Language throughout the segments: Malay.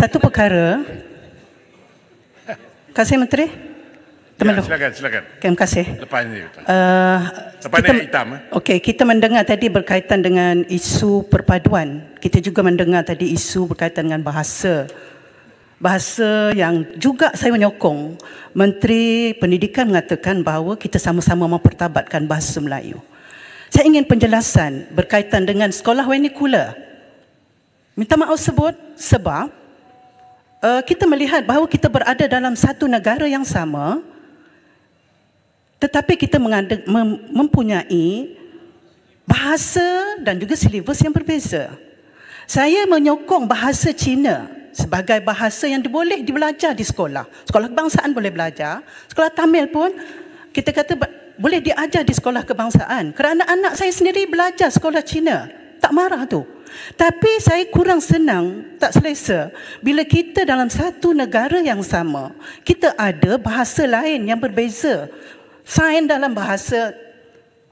satu perkara. Kasih Menteri. Ya, silakan. Terima kasih. Lepas ni. Lepas ni hitam. Okey, kita mendengar tadi berkaitan dengan isu perpaduan. Kita juga mendengar tadi isu berkaitan dengan bahasa. Bahasa yang juga saya menyokong. Menteri Pendidikan mengatakan bahawa kita sama-sama mempertabatkan bahasa Melayu. Saya ingin penjelasan berkaitan dengan sekolah vernacular. Minta maaf sebab kita melihat bahawa kita berada dalam satu negara yang sama, tetapi kita mempunyai bahasa dan juga silibus yang berbeza. Saya menyokong bahasa Cina sebagai bahasa yang boleh dibelajar di sekolah. Sekolah kebangsaan boleh belajar. Sekolah Tamil pun kita kata boleh diajar di sekolah kebangsaan. Kerana anak saya sendiri belajar sekolah Cina. Tak marah tu. Tapi saya kurang senang, tak selesa bila kita dalam satu negara yang sama, kita ada bahasa lain yang berbeza. Sain dalam bahasa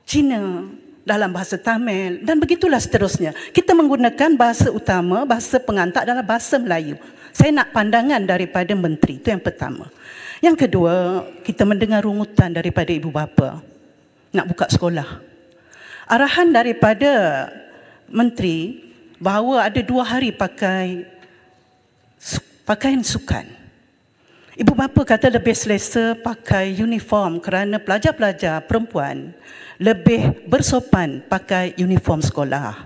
Cina, dalam bahasa Tamil dan begitulah seterusnya. Kita menggunakan bahasa utama, bahasa pengantar adalah bahasa Melayu. Saya nak pandangan daripada menteri, itu yang pertama. Yang kedua, kita mendengar rungutan daripada ibu bapa nak buka sekolah. Arahan daripada menteri bahawa ada 2 hari pakaian sukan. Ibu bapa kata lebih selesa pakai uniform kerana pelajar-pelajar perempuan lebih bersopan pakai uniform sekolah.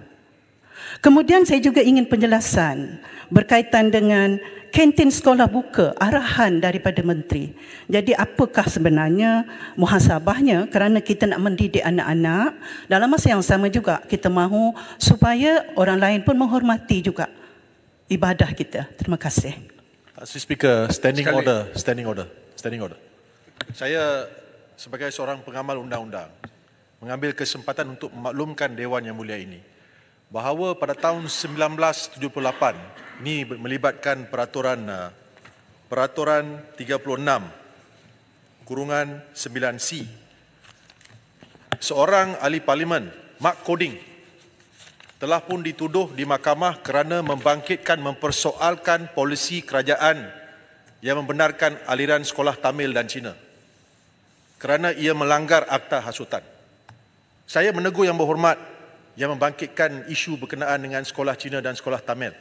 Kemudian saya juga ingin penjelasan berkaitan dengan kantin sekolah buka, arahan daripada menteri. Jadi apakah sebenarnya muhasabahnya kerana kita nak mendidik anak-anak, dalam masa yang sama juga kita mahu supaya orang lain pun menghormati juga ibadah kita. Terima kasih. Speaker, standing order. Saya sebagai seorang pengamal undang-undang mengambil kesempatan untuk memaklumkan Dewan Yang Mulia ini bahawa pada tahun 1978 ini melibatkan peraturan 36/9C, seorang ahli parlimen, Mark Coding, telah pun dituduh di mahkamah kerana mempersoalkan polisi kerajaan yang membenarkan aliran sekolah Tamil dan Cina kerana ia melanggar Akta Hasutan. Saya menegur Yang Berhormat yang membangkitkan isu berkenaan dengan sekolah Cina dan sekolah Tamil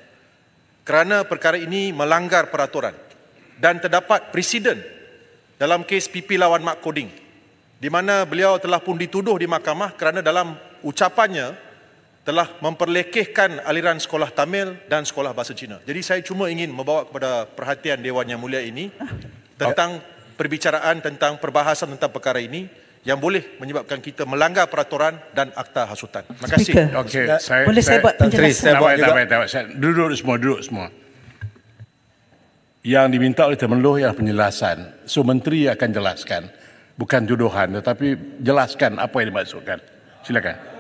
kerana perkara ini melanggar peraturan dan terdapat presiden dalam kes PP lawan Mark Coding di mana beliau telah pun dituduh di mahkamah kerana dalam ucapannya telah memperlekehkan aliran sekolah Tamil dan sekolah bahasa Cina. Jadi saya cuma ingin membawa kepada perhatian Dewan Yang Mulia ini tentang perbicaraan tentang perbahasan tentang perkara ini yang boleh menyebabkan kita melanggar peraturan dan Akta Hasutan. Terima kasih. Okey, boleh saya buat penjelasan? Duduk semua. Yang diminta oleh Temenloh ialah penjelasan. So menteri akan jelaskan, bukan tuduhan, tetapi jelaskan apa yang dimaksudkan. Silakan.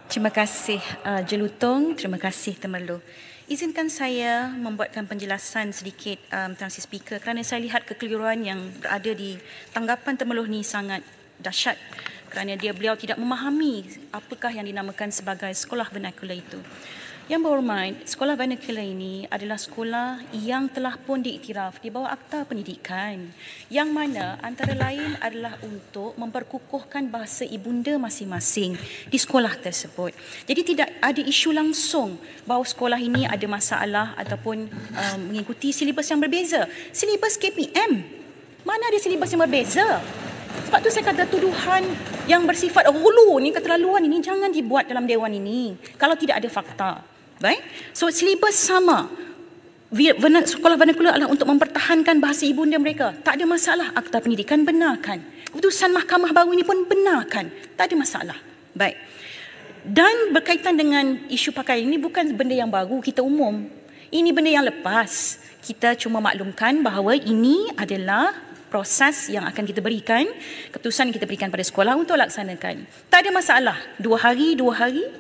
Terima kasih Jelutong, terima kasih Temenloh. Izinkan saya membuatkan penjelasan sedikit Tuan Speaker kerana saya lihat kekeliruan yang berada di tanggapan Temenloh ni sangat dahsyat kerana beliau tidak memahami apakah yang dinamakan sebagai sekolah vernacular itu. Yang Berhormat, sekolah vernacular ini adalah sekolah yang telah pun diiktiraf di bawah Akta Pendidikan yang mana antara lain adalah untuk memperkukuhkan bahasa ibunda masing-masing di sekolah tersebut. Jadi tidak ada isu langsung bahawa sekolah ini ada masalah ataupun mengikuti silibus yang berbeza. Silibus KPM, mana ada silibus yang berbeza? Sebab tu saya kata tuduhan yang bersifat hulu ni, keterlaluan ini jangan dibuat dalam dewan ini kalau tidak ada fakta. Baik? So silibus sama. Sekolah vernacular adalah untuk mempertahankan bahasa ibunda mereka. Tak ada masalah. Akta Pendidikan benarkan. Keputusan mahkamah baru ini pun benarkan. Tak ada masalah. Baik. Dan berkaitan dengan isu pakaian ini bukan benda yang baru, kita umum. Ini benda yang lepas. Kita cuma maklumkan bahawa ini adalah proses yang akan kita berikan, keputusan yang kita berikan pada sekolah untuk laksanakan. Tak ada masalah. 2 hari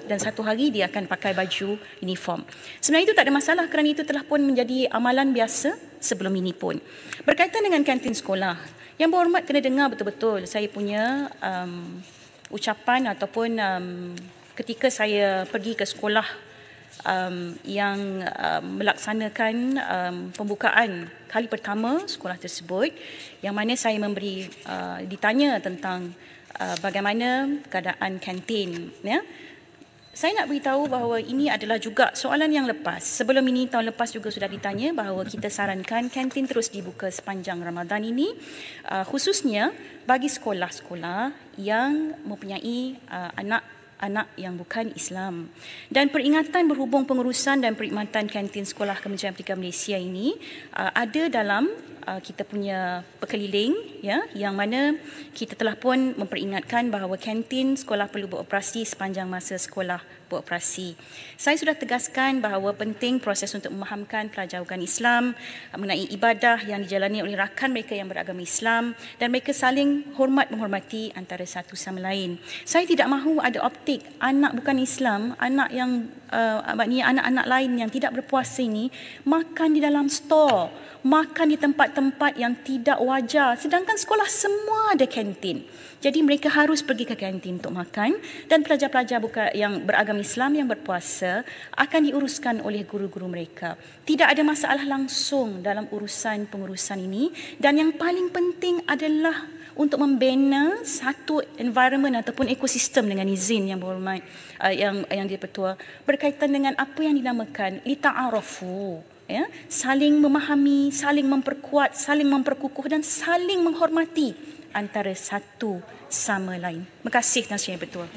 dan 1 hari dia akan pakai baju uniform. Sebenarnya itu tak ada masalah kerana itu telah pun menjadi amalan biasa sebelum ini pun. Berkaitan dengan kantin sekolah, Yang Berhormat kena dengar betul-betul saya punya ucapan ataupun ketika saya pergi ke sekolah yang melaksanakan pembukaan kali pertama sekolah tersebut, yang mana saya ditanya tentang bagaimana keadaan kantin, ya. Saya nak beritahu bahawa ini adalah juga soalan yang lepas. Sebelum ini, tahun lepas juga sudah ditanya bahawa kita sarankan kantin terus dibuka sepanjang Ramadan ini, khususnya bagi sekolah-sekolah yang mempunyai anak yang bukan Islam. Dan peringatan berhubung pengurusan dan perkhidmatan kantin sekolah Kementerian Pendidikan Malaysia ini ada dalam kita punya perkeliling, ya, yang mana kita telah pun memperingatkan bahawa kantin sekolah perlu beroperasi sepanjang masa sekolah beroperasi. Saya sudah tegaskan bahawa penting proses untuk memahamkan pelajar bukan Islam mengenai ibadah yang dijalani oleh rakan mereka yang beragama Islam dan mereka saling menghormati antara satu sama lain. Saya tidak mahu ada optik anak bukan Islam, anak yang maknanya anak-anak lain yang tidak berpuasa ini makan di dalam store, makan di tempat-tempat yang tidak wajar, sedangkan sekolah semua ada kantin. Jadi mereka harus pergi ke kantin untuk makan, dan pelajar-pelajar yang beragama Islam yang berpuasa akan diuruskan oleh guru-guru mereka. Tidak ada masalah langsung dalam pengurusan ini, dan yang paling penting adalah untuk membina satu environment ataupun ekosistem dengan izin yang berhormat yang di-Pertua berkaitan dengan apa yang dinamakan lita'arafu, ya, saling memahami, saling memperkuat, saling memperkukuh dan saling menghormati antara satu sama lain. Terima kasih Tuan Sri Yang Bertuah.